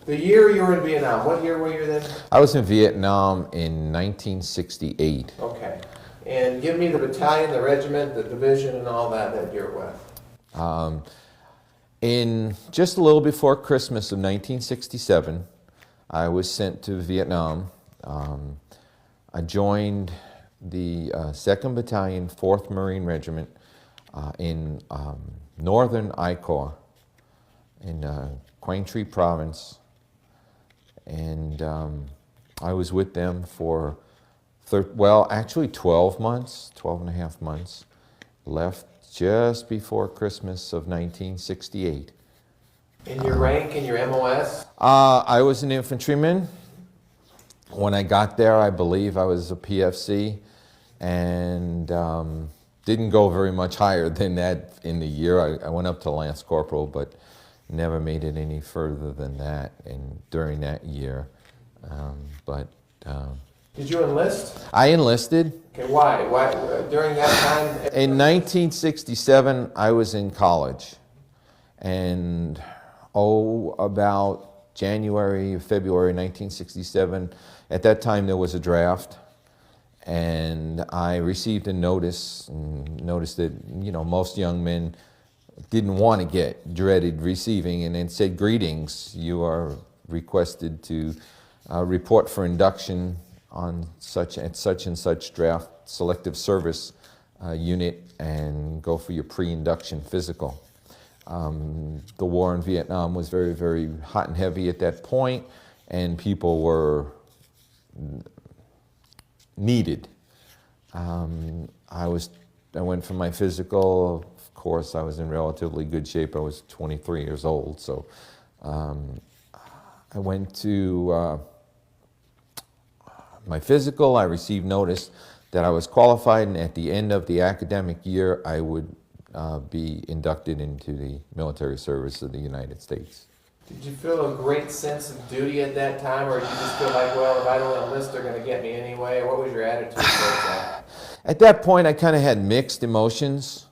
The year you were in Vietnam, what year were you then? I was in Vietnam in 1968. Okay. And give me the battalion, the regiment, the division, and all that that you're with. In just a little before Christmas of 1967, I was sent to Vietnam. I joined the 2nd Battalion, 4th Marine Regiment in northern I Corps in Quang Tri Province. And I was with them for, actually 12 months, 12 and a half months. Left just before Christmas of 1968. In your rank and your MOS? I was an infantryman. When I got there, I believe I was a PFC, and didn't go very much higher than that in the year. I went up to Lance Corporal, but never made it any further than that during that year. Did you enlist? I enlisted. Okay, why? Why during that time? In 1967, I was in college, and about January, February 1967, at that time there was a draft, and I received a notice, and noticed that, you know, most young men didn't want to get dreaded receiving, and it said, "Greetings, you are requested to report for induction on such and such draft selective service unit and go for your pre-induction physical." The war in Vietnam was very, very hot and heavy at that point, and people were needed. I went for my physical. Of course, I was in relatively good shape. I was 23 years old, so I went to my physical. I received notice that I was qualified, and at the end of the academic year, I would be inducted into the military service of the United States. Did you feel a great sense of duty at that time, or did you just feel like, well, if I don't enlist, they're going to get me anyway? What was your attitude towards that? At that point, I kind of had mixed emotions.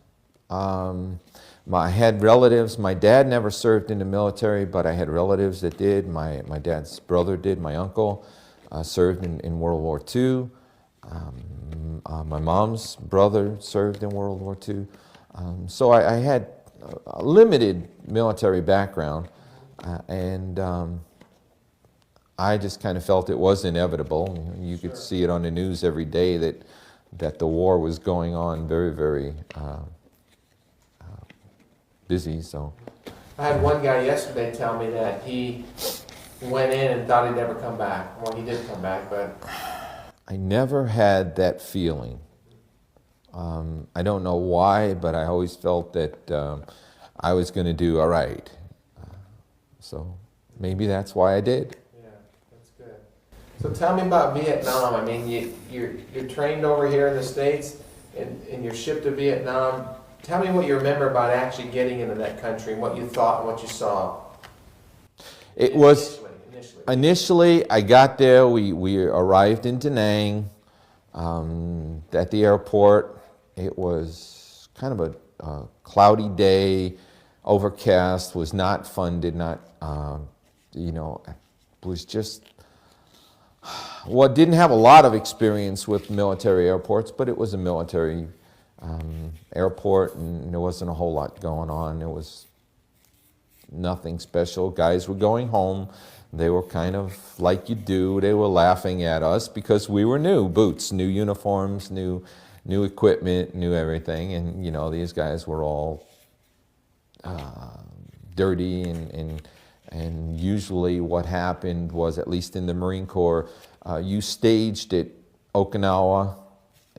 I had relatives. My dad never served in the military, but I had relatives that did. My dad's brother did. My uncle served in World War II. My mom's brother served in World War II. So I had a limited military background, and I just kind of felt it was inevitable. You could see it on the news every day that the war was going on, very, very busy. So I had one guy yesterday tell me that he went in and thought he'd never come back. Well, he did come back, but I never had that feeling. I don't know why, but I always felt that I was going to do all right. So maybe that's why I did. Yeah, that's good. So tell me about Vietnam. I mean, you're trained over here in the States, and you're shipped to Vietnam. Tell me what you remember about actually getting into that country, and what you thought and what you saw. It was initially I got there. We arrived in Da Nang. At the airport, it was kind of a cloudy day, overcast, was not fun, did not, was just, didn't have a lot of experience with military airports, but it was a military airport, and there wasn't a whole lot going on. There was nothing special. Guys were going home. They were kind of like you do. They were laughing at us because we were new boots, new uniforms, new equipment, new everything. And, you know, these guys were all dirty. And usually what happened was, at least in the Marine Corps, you staged at Okinawa.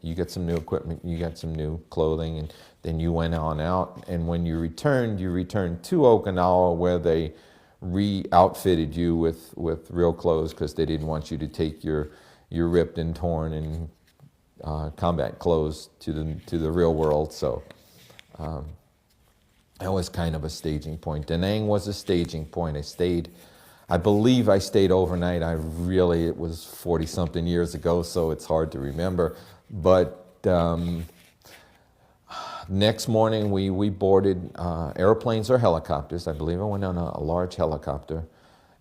You got some new equipment, you got some new clothing, and then you went on out. And when you returned to Okinawa, where they re-outfitted you with real clothes, because they didn't want you to take your ripped and torn and combat clothes to the real world. So that was kind of a staging point. Da Nang was a staging point. I believe I stayed overnight. It was 40-something years ago, so it's hard to remember. But next morning we boarded airplanes or helicopters. I believe I went on a large helicopter,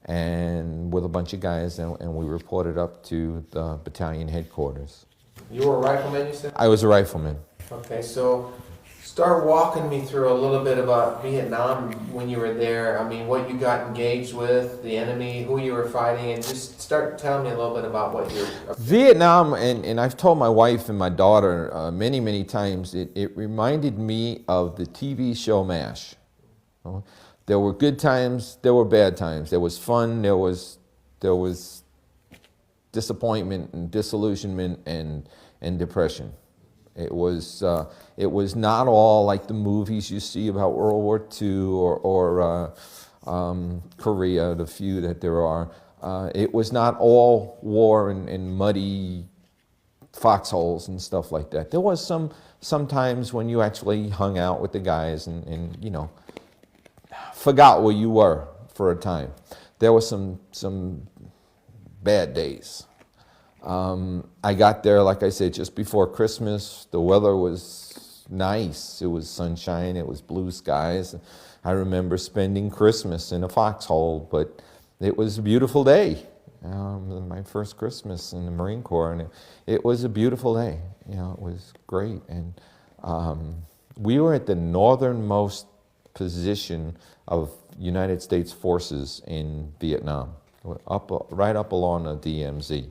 and with a bunch of guys, and we reported up to the battalion headquarters. You were a rifleman, you said? I was a rifleman. Okay, so start walking me through a little bit about Vietnam when you were there. I mean, what you got engaged with, the enemy, who you were fighting, and just start telling me a little bit about what you're... Vietnam, and I've told my wife and my daughter many, many times, it reminded me of the TV show MASH. There were good times, there were bad times. There was fun, there was disappointment and disillusionment and depression. It was not all like the movies you see about World War II or Korea, the few that there are. It was not all war and muddy foxholes and stuff like that. There was some times when you actually hung out with the guys and you know, forgot where you were for a time. There were some bad days. I got there, like I said, just before Christmas. The weather was nice. It was sunshine. It was blue skies. I remember spending Christmas in a foxhole, but it was a beautiful day. My first Christmas in the Marine Corps, and it was a beautiful day. You know, it was great. And we were at the northernmost position of United States forces in Vietnam, right up along the DMZ.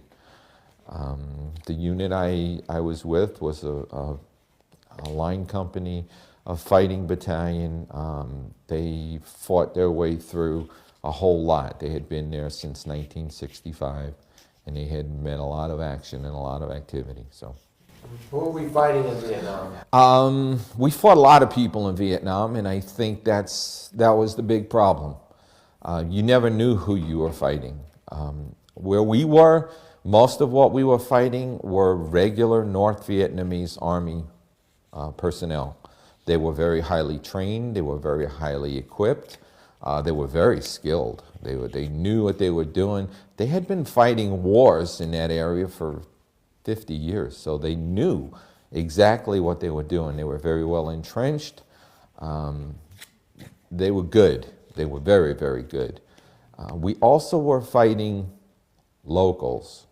The unit I was with was a line company, a fighting battalion. They fought their way through a whole lot. They had been there since 1965, and they had met a lot of action and a lot of activity. So, Who were we fighting in Vietnam? we fought a lot of people in Vietnam, and I think that was the big problem. You never knew who you were fighting. Where we were, most of what we were fighting were regular North Vietnamese Army personnel. They were very highly trained, they were very highly equipped, they were very skilled. They knew what they were doing. They had been fighting wars in that area for 50 years, so they knew exactly what they were doing. They were very well entrenched. They were good. They were very, very good. We also were fighting locals,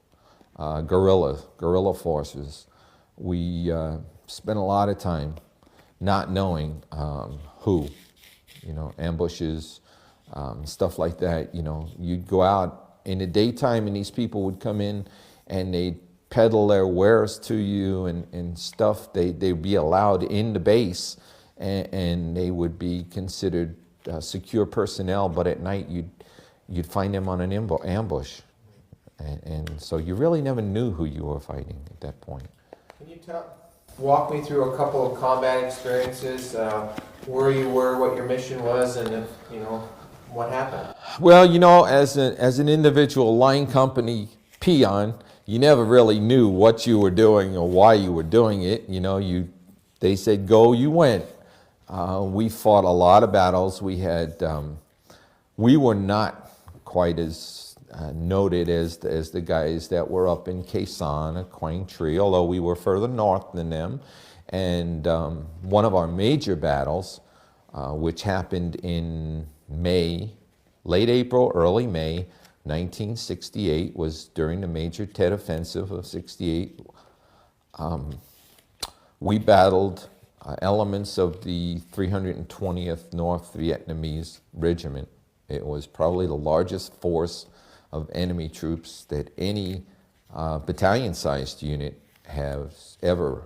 guerrilla forces. We spent a lot of time not knowing who, you know, ambushes, stuff like that. You know, you'd go out in the daytime and these people would come in and they'd peddle their wares to you and stuff. They'd be allowed in the base and they would be considered secure personnel, but at night you'd find them on an ambush. And so you really never knew who you were fighting at that point. Can you walk me through a couple of combat experiences, where you were, what your mission was, and if, you know, what happened? Well, you know, as an individual line company peon, you never really knew what you were doing or why you were doing it. You know, they said go, you went. We fought a lot of battles. We were not quite as noted as the guys that were up in Khe Sanh or Quang Tri, although we were further north than them. And one of our major battles, which happened in May, late April, early May, 1968, was during the Major Tet Offensive of 68. We battled elements of the 320th North Vietnamese Regiment. It was probably the largest force of enemy troops that any battalion-sized unit has ever.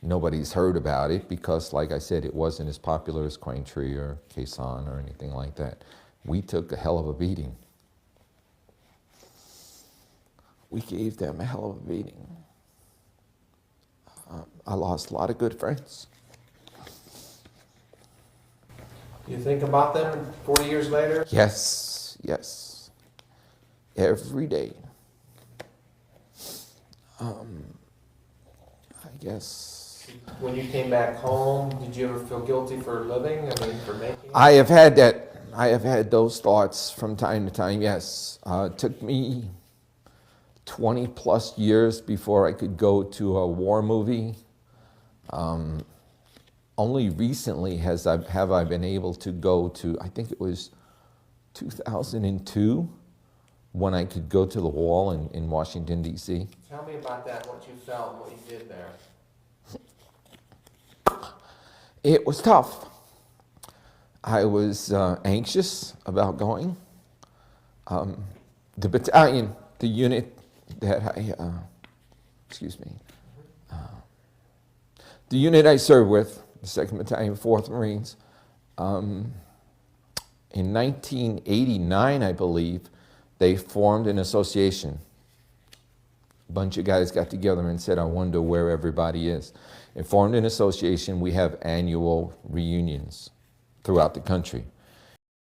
Nobody's heard about it because, like I said, it wasn't as popular as Quang Tri or Khe Sanh or anything like that. We took a hell of a beating. We gave them a hell of a beating. I lost a lot of good friends. You think about them 40 years later? Yes, yes. Every day. I guess. When you came back home, did you ever feel guilty for living? I mean, for making it? I have had that. I have had those thoughts from time to time, yes. It took me 20 plus years before I could go to a war movie. Only recently have I been able to go to, I think it was 2002, when I could go to the wall in Washington, D.C. Tell me about that, what you felt and what you did there. It was tough. I was anxious about going. The battalion, the unit that the unit I served with, the 2nd Battalion, 4th Marines, in 1989, I believe, they formed an association. A bunch of guys got together and said, I wonder where everybody is. And formed an association. We have annual reunions throughout the country.